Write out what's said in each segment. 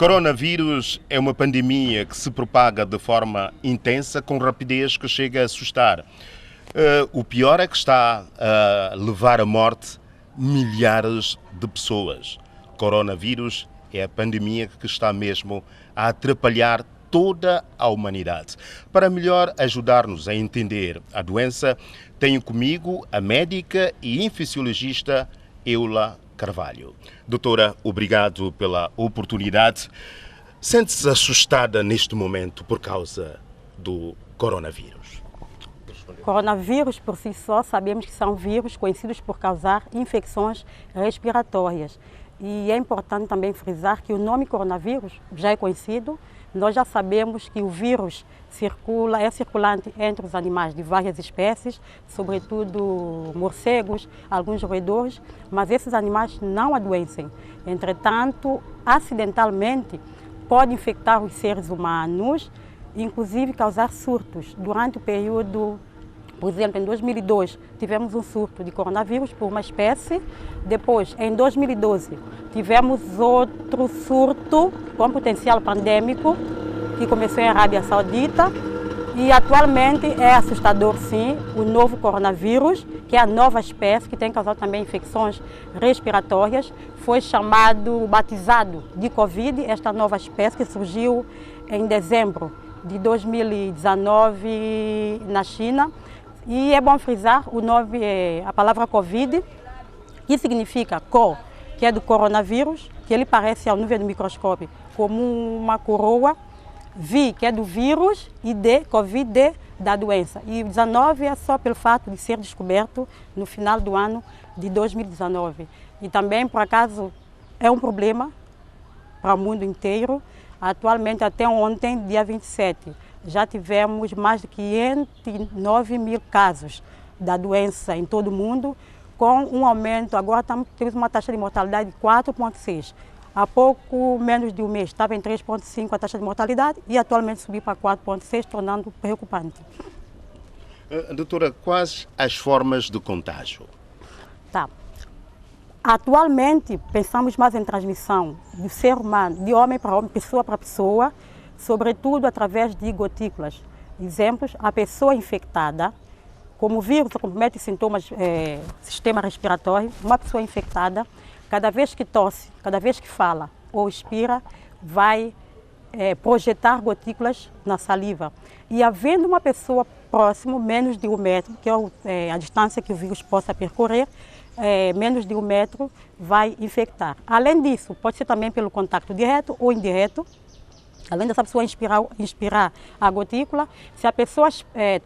coronavírus é uma pandemia que se propaga de forma intensa, com rapidez que chega a assustar. O pior é que está a levar à morte milhares de pessoas. Coronavírus é a pandemia que está mesmo a atrapalhar toda a humanidade. Para melhor ajudar-nos a entender a doença, tenho comigo a médica e infecciologista Eula Carvalho. Doutora, obrigado pela oportunidade. Sente-se assustada neste momento por causa do coronavírus? Coronavírus, por si só, sabemos que são vírus conhecidos por causar infecções respiratórias. E é importante também frisar que o nome coronavírus já é conhecido. Nós já sabemos que o vírus é circulante entre os animais de várias espécies, sobretudo morcegos, alguns roedores, mas esses animais não adoecem. Entretanto, acidentalmente, pode infectar os seres humanos, inclusive causar surtos. Durante o período, por exemplo, em 2002, tivemos um surto de coronavírus por uma espécie. Depois, em 2012, tivemos outro surto com potencial pandêmico, que começou em Arábia Saudita. E atualmente é assustador, sim, o novo coronavírus, que é a nova espécie que tem causado também infecções respiratórias. Foi batizado de Covid, esta nova espécie que surgiu em dezembro de 2019 na China. E é bom frisar o nome, a palavra Covid, que significa co, que é do coronavírus, que ele parece ao nível do microscópio como uma coroa, vi, que é do vírus, e de, Covid, da doença. E o 19 é só pelo fato de ser descoberto no final do ano de 2019. E também, por acaso, é um problema para o mundo inteiro. Atualmente, até ontem, dia 27, já tivemos mais de 509 mil casos da doença em todo o mundo, com um aumento. Agora temos uma taxa de mortalidade de 4,6. Há pouco menos de um mês estava em 3,5 a taxa de mortalidade e atualmente subiu para 4,6, tornando preocupante. Doutora, quais as formas de contágio? Tá. Atualmente pensamos mais em transmissão do ser humano, de homem para homem, pessoa para pessoa, sobretudo através de gotículas. Exemplos, a pessoa infectada, como o vírus compromete sintomas, sistema respiratório, uma pessoa infectada, cada vez que tosse, cada vez que fala ou expira, vai projetar gotículas na saliva. E havendo uma pessoa próximo, menos de 1 metro, que é a distância que o vírus possa percorrer, menos de 1 metro, vai infectar. Além disso, pode ser também pelo contato direto ou indireto. Além dessa pessoa inspirar a gotícula, se a pessoa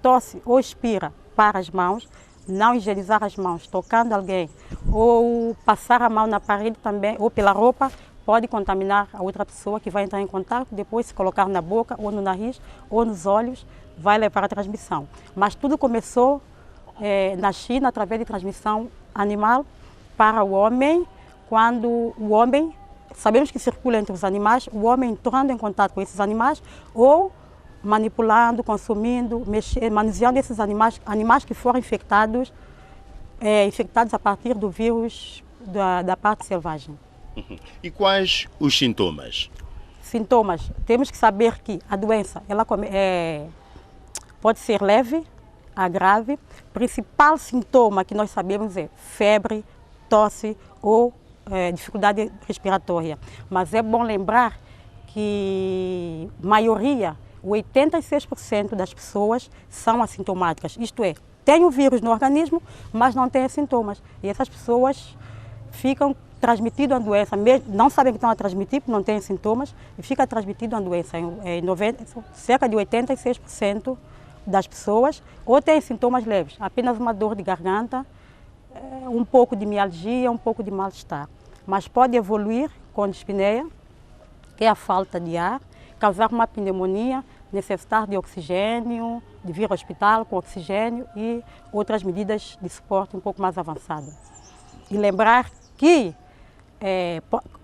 tosse ou expira para as mãos, não higienizar as mãos tocando alguém ou passar a mão na parede também ou pela roupa, pode contaminar a outra pessoa que vai entrar em contato, depois se colocar na boca ou no nariz ou nos olhos, vai levar a transmissão. Mas tudo começou na China através de transmissão animal para o homem, quando o homem, sabemos que circula entre os animais, o homem entrando em contato com esses animais ou manipulando, consumindo, manuseando esses animais que foram infectados a partir do vírus da parte selvagem. E quais os sintomas? Sintomas. Temos que saber que a doença pode ser leve a grave. O principal sintoma que nós sabemos é febre, tosse ou dificuldade respiratória. Mas é bom lembrar que a maioria, 86% das pessoas são assintomáticas, isto é, tem o vírus no organismo, mas não tem sintomas. E essas pessoas ficam transmitindo a doença, não sabem que estão a transmitir, porque não têm sintomas, e fica transmitindo a doença. Cerca de 86% das pessoas ou têm sintomas leves, apenas uma dor de garganta, um pouco de mialgia, um pouco de mal-estar. Mas pode evoluir com dispneia, que é a falta de ar, causar uma pneumonia, necessitar de oxigênio, de vir ao hospital com oxigênio e outras medidas de suporte um pouco mais avançadas. E lembrar que,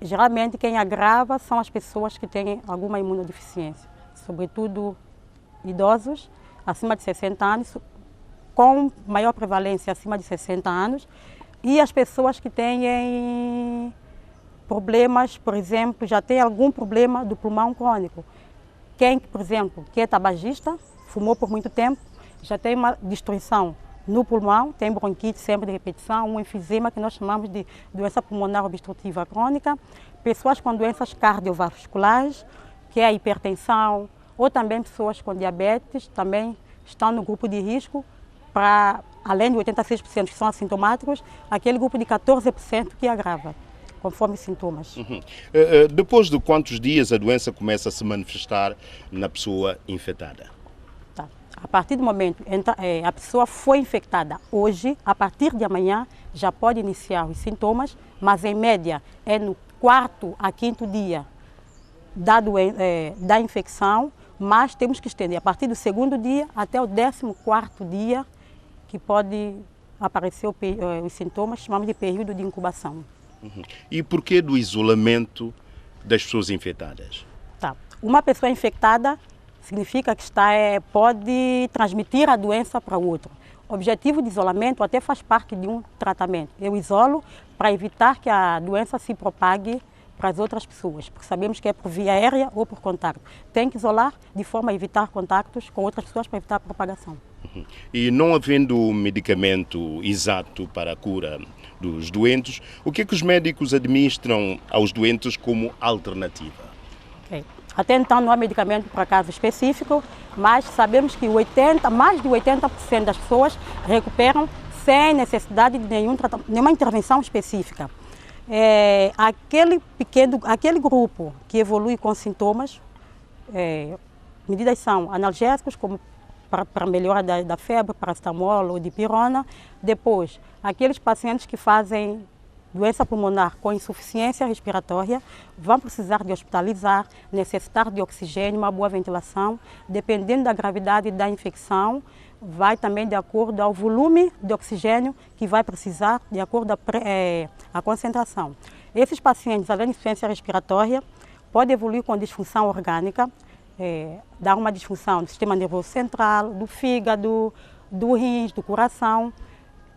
geralmente, quem agrava são as pessoas que têm alguma imunodeficiência, sobretudo idosos acima de 60 anos, com maior prevalência acima de 60 anos, e as pessoas que têm problemas, por exemplo, já tem algum problema do pulmão crônico. Quem, por exemplo, que é tabagista, fumou por muito tempo, já tem uma destruição no pulmão, tem bronquite sempre de repetição, um enfisema que nós chamamos de doença pulmonar obstrutiva crônica. Pessoas com doenças cardiovasculares, que é a hipertensão, ou também pessoas com diabetes, também estão no grupo de risco para, além de 86% que são assintomáticos, aquele grupo de 14% que agrava, conforme sintomas. Depois de quantos dias a doença começa a se manifestar na pessoa infectada? Tá. A partir do momento que a pessoa foi infectada hoje, a partir de amanhã já pode iniciar os sintomas, mas em média é no 4º a 5º dia da infecção, mas temos que estender a partir do 2º dia até o 14º dia que pode aparecer os sintomas, chamamos de período de incubação. E por que do isolamento das pessoas infectadas? Tá. Uma pessoa infectada significa que pode transmitir a doença para o outro. O objetivo de isolamento até faz parte de um tratamento. Eu isolo para evitar que a doença se propague para as outras pessoas, porque sabemos que é por via aérea ou por contato. Tem que isolar de forma a evitar contactos com outras pessoas para evitar a propagação. E não havendo medicamento exato para a cura dos doentes, o que é que os médicos administram aos doentes como alternativa? Okay. Até então não há medicamento para caso específico, mas sabemos que mais de 80% das pessoas recuperam sem necessidade de nenhuma intervenção específica. Aquele grupo que evolui com sintomas, medidas são analgésicos, como para melhora da febre, paracetamol ou dipirona. Depois, aqueles pacientes que fazem doença pulmonar com insuficiência respiratória vão precisar de hospitalizar, necessitar de oxigênio, uma boa ventilação. Dependendo da gravidade da infecção, vai também de acordo ao volume de oxigênio que vai precisar, de acordo à concentração. Esses pacientes, além de insuficiência respiratória, podem evoluir com disfunção orgânica, dar uma disfunção do sistema nervoso central, do fígado, do rins, do coração.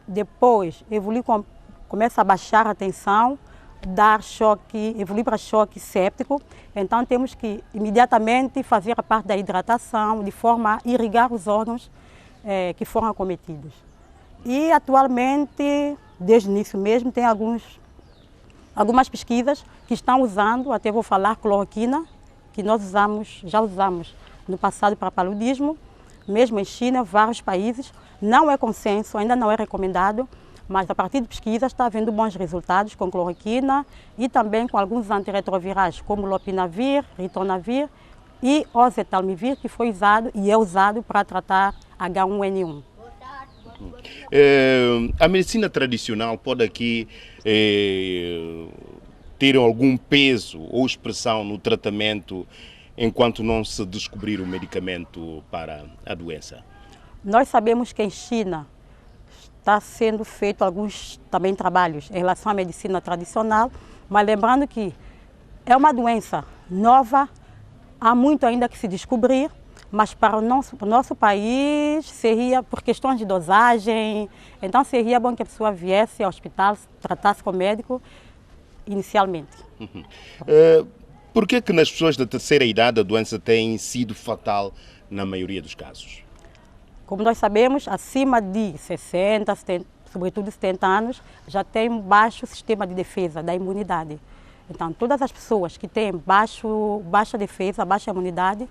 Depois, começa a baixar a tensão, evoluir para choque séptico. Então, temos que imediatamente fazer a parte da hidratação, de forma a irrigar os órgãos que foram acometidos. E, atualmente, desde o início mesmo, tem algumas pesquisas que estão usando, até vou falar, cloroquina, que nós já usamos no passado para paludismo, mesmo em China, vários países. Não é consenso, ainda não é recomendado, mas a partir de pesquisas está havendo bons resultados com cloroquina e também com alguns antirretrovirais, como lopinavir, ritonavir e oseltamivir, que foi usado e é usado para tratar H1N1. A medicina tradicional pode aqui ter algum peso ou expressão no tratamento enquanto não se descobrir o medicamento para a doença? Nós sabemos que em China está sendo feito alguns também trabalhos em relação à medicina tradicional, mas lembrando que é uma doença nova, há muito ainda que se descobrir, mas para o nosso país seria por questões de dosagem, então seria bom que a pessoa viesse ao hospital, tratasse com o médico inicialmente. Por que nas pessoas da terceira idade a doença tem sido fatal na maioria dos casos? Como nós sabemos, acima de 60, 70, sobretudo 70 anos, já tem um baixo sistema de defesa da imunidade. Então, todas as pessoas que têm baixa defesa, baixa imunidade,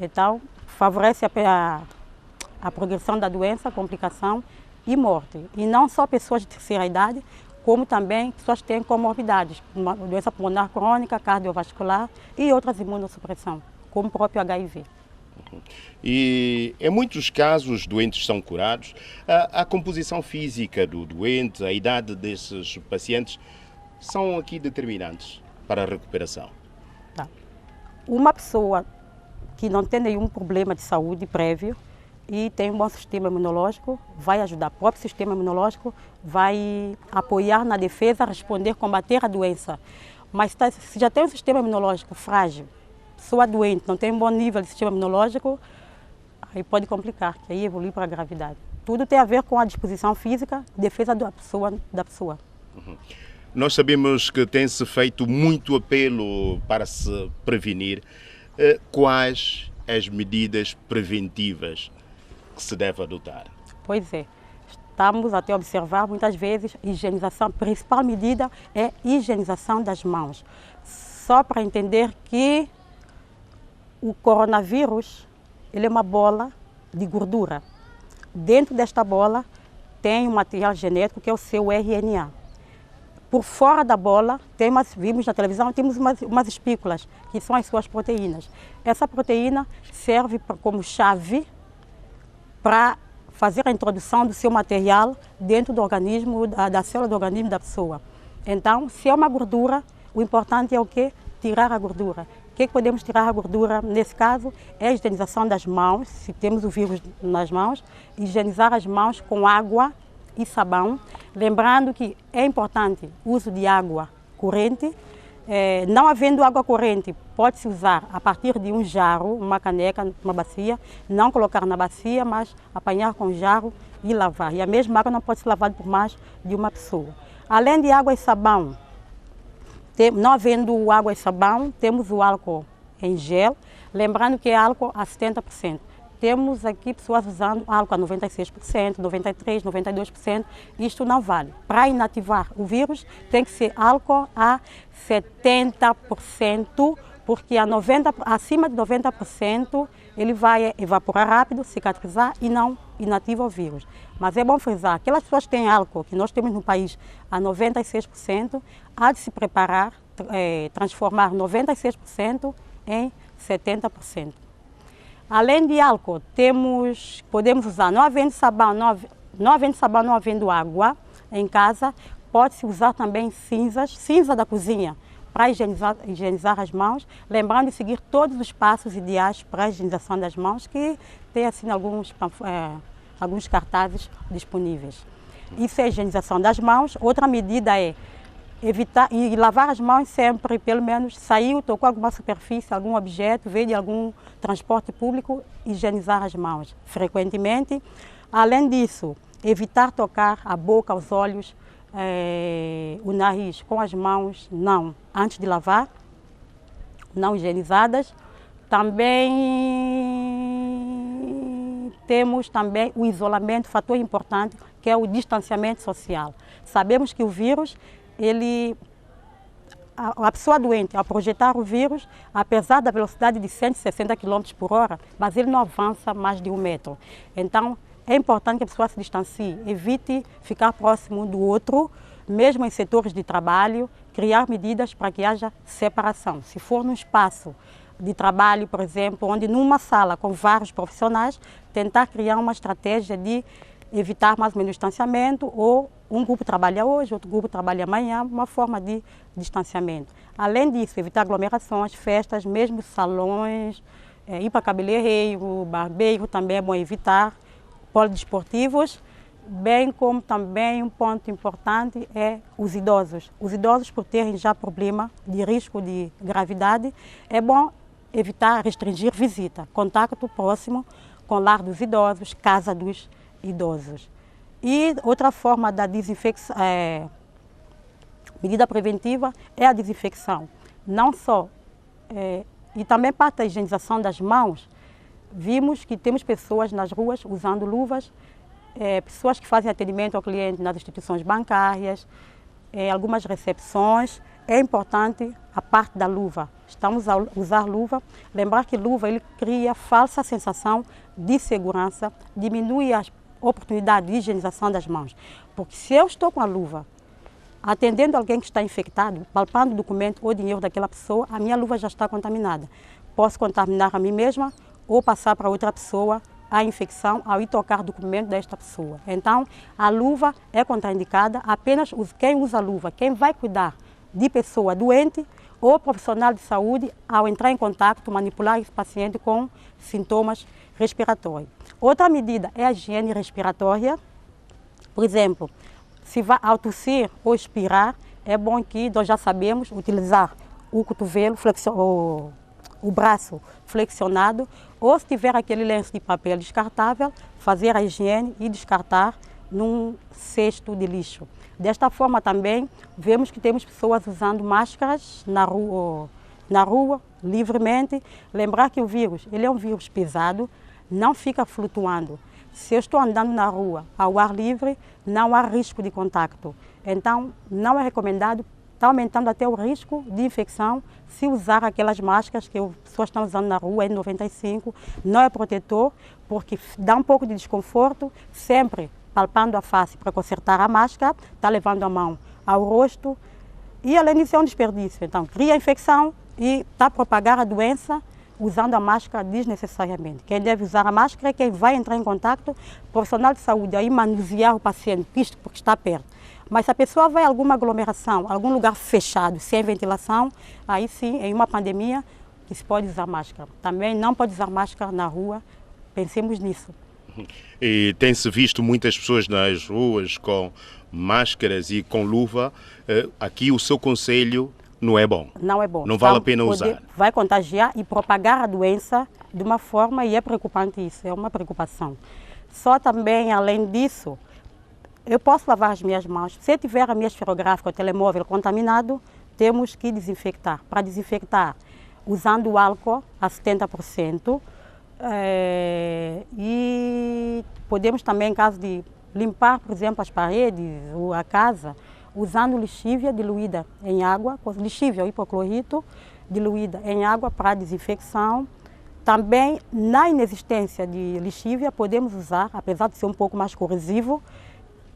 então, favorece a progressão da doença, complicação e morte. E não só pessoas de terceira idade, como também pessoas que têm comorbidades, uma doença pulmonar crônica, cardiovascular e outras imunossupressão, como o próprio HIV. E em muitos casos os doentes são curados. A composição física do doente, a idade desses pacientes são aqui determinantes para a recuperação. Tá. Uma pessoa que não tem nenhum problema de saúde prévio e tem um bom sistema imunológico, vai ajudar. O próprio sistema imunológico vai apoiar na defesa, responder, combater a doença. Mas se já tem um sistema imunológico frágil, pessoa doente, não tem um bom nível de sistema imunológico, aí pode complicar, que aí evolui para a gravidade. Tudo tem a ver com a disposição física, defesa da pessoa. Nós sabemos que tem-se feito muito apelo para se prevenir. Quais as medidas preventivas que se deve adotar? Pois é, estamos até a observar muitas vezes higienização. A principal medida é higienização das mãos. Só para entender que o coronavírus ele é uma bola de gordura. Dentro desta bola tem um material genético que é o seu RNA. Por fora da bola, vimos na televisão, temos umas espículas, que são as suas proteínas. Essa proteína serve como chave para fazer a introdução do seu material dentro do organismo, da célula do organismo da pessoa. Então, se é uma gordura, o importante é o quê? Tirar a gordura. O que podemos tirar a gordura? Nesse caso, é a higienização das mãos, se temos o vírus nas mãos, higienizar as mãos com água e sabão. Lembrando que é importante o uso de água corrente. Não havendo água corrente, pode-se usar a partir de um jarro, uma caneca, uma bacia, não colocar na bacia, mas apanhar com o jarro e lavar. E a mesma água não pode ser lavada por mais de uma pessoa. Além de água e sabão, não havendo água e sabão, temos o álcool em gel, lembrando que é álcool a 70%. Temos aqui pessoas usando álcool a 96%, 93%, 92%. Isto não vale. Para inativar o vírus, tem que ser álcool a 70%, porque acima de 90% ele vai evaporar rápido, cicatrizar e não inativa o vírus. Mas é bom frisar, aquelas pessoas que têm álcool, que nós temos no país a 96%, há de se preparar, transformar 96% em 70%. Além de álcool, podemos usar, não havendo sabão, não havendo água em casa, pode-se usar também cinza da cozinha, para higienizar as mãos, lembrando de seguir todos os passos ideais para a higienização das mãos, que tem assim alguns cartazes disponíveis. Isso é a higienização das mãos. Outra medida é evitar e lavar as mãos sempre, pelo menos saiu, tocou alguma superfície, algum objeto, veio de algum transporte público, higienizar as mãos frequentemente. Além disso, evitar tocar a boca, os olhos, o nariz com as mãos não antes de lavar, não higienizadas. Também temos o isolamento, fator importante, que é o distanciamento social. Sabemos que o vírus, a pessoa doente, ao projetar o vírus, apesar da velocidade de 160 km por hora, mas ele não avança mais de 1 metro. Então, é importante que a pessoa se distancie, evite ficar próximo um do outro, mesmo em setores de trabalho, criar medidas para que haja separação. Se for num espaço de trabalho, por exemplo, onde numa sala com vários profissionais, tentar criar uma estratégia de evitar mais ou menos distanciamento, ou um grupo trabalha hoje, outro grupo trabalha amanhã, uma forma de distanciamento. Além disso, evitar aglomerações, festas, mesmo salões, ir para cabeleireiro, barbeiro também é bom evitar, polidesportivos, bem como também um ponto importante é os idosos. Os idosos, por terem já problema de risco de gravidade, é bom evitar, restringir visita, contato próximo com o lar dos idosos, casa dos idosos. E outra forma da desinfecção, medida preventiva, é a desinfecção. Não só, e também parte da higienização das mãos, vimos que temos pessoas nas ruas usando luvas, pessoas que fazem atendimento ao cliente nas instituições bancárias, algumas recepções. É importante a parte da luva. Estamos a usar luva. Lembrar que luva ele cria falsa sensação de segurança, diminui a oportunidade de higienização das mãos. Porque se eu estou com a luva atendendo alguém que está infectado, palpando o documento ou dinheiro daquela pessoa, a minha luva já está contaminada. Posso contaminar a mim mesma ou passar para outra pessoa a infecção ao ir tocar o documento desta pessoa. Então, a luva é contraindicada, apenas quem usa a luva, quem vai cuidar de pessoa doente ou profissional de saúde, ao entrar em contato, manipular esse paciente com sintomas respiratórios. Outra medida é a higiene respiratória. Por exemplo, ao tossir ou expirar, é bom que nós já sabemos utilizar o cotovelo, o braço flexionado, ou se tiver aquele lenço de papel descartável, fazer a higiene e descartar num cesto de lixo. Desta forma também vemos que temos pessoas usando máscaras na rua livremente. Lembrar que o vírus, ele é um vírus pesado, não fica flutuando. Se eu estou andando na rua ao ar livre, não há risco de contacto. Então, não é recomendado, está aumentando até o risco de infecção se usar aquelas máscaras que as pessoas estão usando na rua, N95, não é protetor, porque dá um pouco de desconforto, sempre palpando a face para consertar a máscara, está levando a mão ao rosto e além disso é um desperdício. Então, cria infecção e está a propagar a doença usando a máscara desnecessariamente. Quem deve usar a máscara é quem vai entrar em contato, profissional de saúde, aí manusear o paciente, isto porque está perto. Mas se a pessoa vai a alguma aglomeração, algum lugar fechado, sem ventilação, aí sim, em uma pandemia, que se pode usar máscara. Também não pode usar máscara na rua, pensemos nisso. E tem-se visto muitas pessoas nas ruas com máscaras e com luva. Aqui o seu conselho não é bom. Não é bom. Não vale a pena usar. Vai contagiar e propagar a doença de uma forma, e é preocupante isso, é uma preocupação. Só também, além disso, eu posso lavar as minhas mãos. Se tiver a minha esferográfica ou telemóvel contaminado, temos que desinfectar. Para desinfectar, usando o álcool a 70%, e podemos também, em caso de limpar, por exemplo, as paredes ou a casa, usando lixívia diluída em água, lixívia ou hipoclorito diluída em água para desinfecção. Também, na inexistência de lixívia, podemos usar, apesar de ser um pouco mais corrosivo,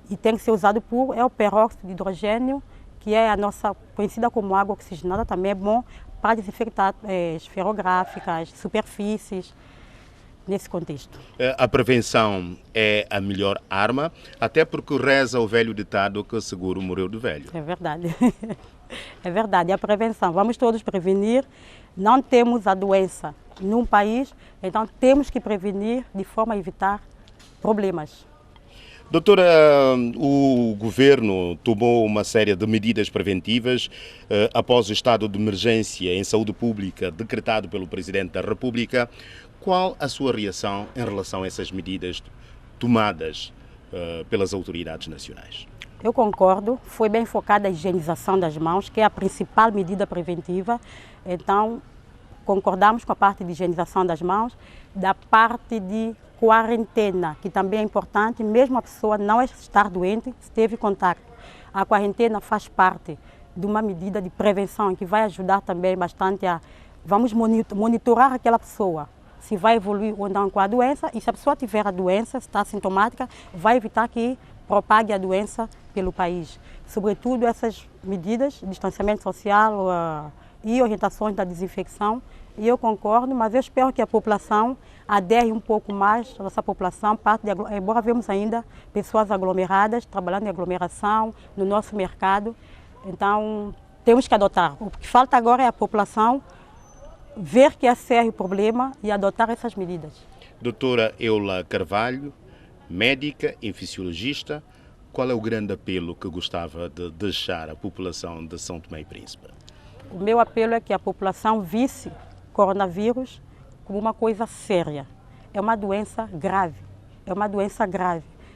e tem que ser usado puro, é o peróxido de hidrogênio, que é a nossa conhecida como água oxigenada, também é bom para desinfectar esferográficas, superfícies, nesse contexto. A prevenção é a melhor arma, até porque reza o velho ditado que seguro morreu de velho. É verdade. É verdade. A prevenção, vamos todos prevenir. Não temos a doença num país, então temos que prevenir de forma a evitar problemas. Doutora, o governo tomou uma série de medidas preventivas após o estado de emergência em saúde pública decretado pelo Presidente da República. Qual a sua reação em relação a essas medidas tomadas pelas autoridades nacionais? Eu concordo, foi bem focada a higienização das mãos, que é a principal medida preventiva. Então, concordamos com a parte de higienização das mãos, da parte de quarentena, que também é importante, mesmo a pessoa não estar doente, se teve contato. A quarentena faz parte de uma medida de prevenção que vai ajudar também bastante a... Vamos monitorar aquela pessoa, se vai evoluir ou não com a doença, e se a pessoa tiver a doença, se está sintomática, vai evitar que propague a doença pelo país. Sobretudo essas medidas de distanciamento social e orientações da desinfecção, e eu concordo, mas eu espero que a população adere um pouco mais, a nossa população, embora vemos ainda pessoas aglomeradas, trabalhando em aglomeração, no nosso mercado, então temos que adotar. O que falta agora é a população ver que é sério o problema e adotar essas medidas. Doutora Eula Carvalho, médica, infecciologista, qual é o grande apelo que gostava de deixar à população de São Tomé e Príncipe? O meu apelo é que a população visse coronavírus como uma coisa séria. É uma doença grave,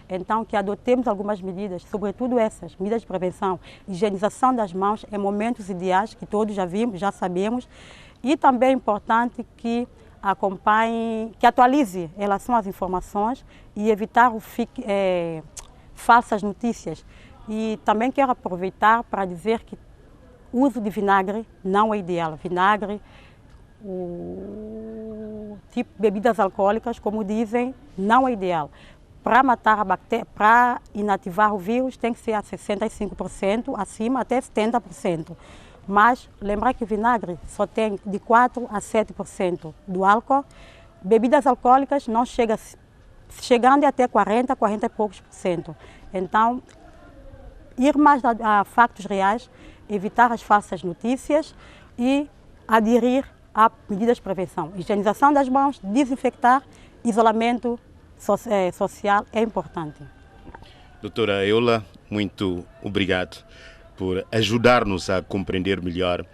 Então, que adotemos algumas medidas, sobretudo essas, medidas de prevenção, higienização das mãos em momentos ideais, que todos já vimos, já sabemos, e também é importante que acompanhe, que atualize em relação às informações e evitar falsas notícias. E também quero aproveitar para dizer que o uso de vinagre não é ideal. Vinagre, tipo bebidas alcoólicas, como dizem, não é ideal. Para matar a bactéria, para inativar o vírus, tem que ser a 65%, acima até 70%. Mas lembrar que o vinagre só tem de 4% a 7% do álcool. Bebidas alcoólicas não chegando até 40 e poucos por cento. Então, ir mais a factos reais, evitar as falsas notícias e aderir a medidas de prevenção. Higienização das mãos, desinfectar, isolamento social é importante. Doutora Eula, muito obrigado por ajudar-nos a compreender melhor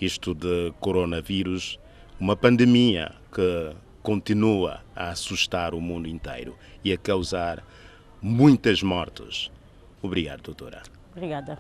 isto de coronavírus, uma pandemia que continua a assustar o mundo inteiro e a causar muitas mortes. Obrigado, doutora. Obrigada.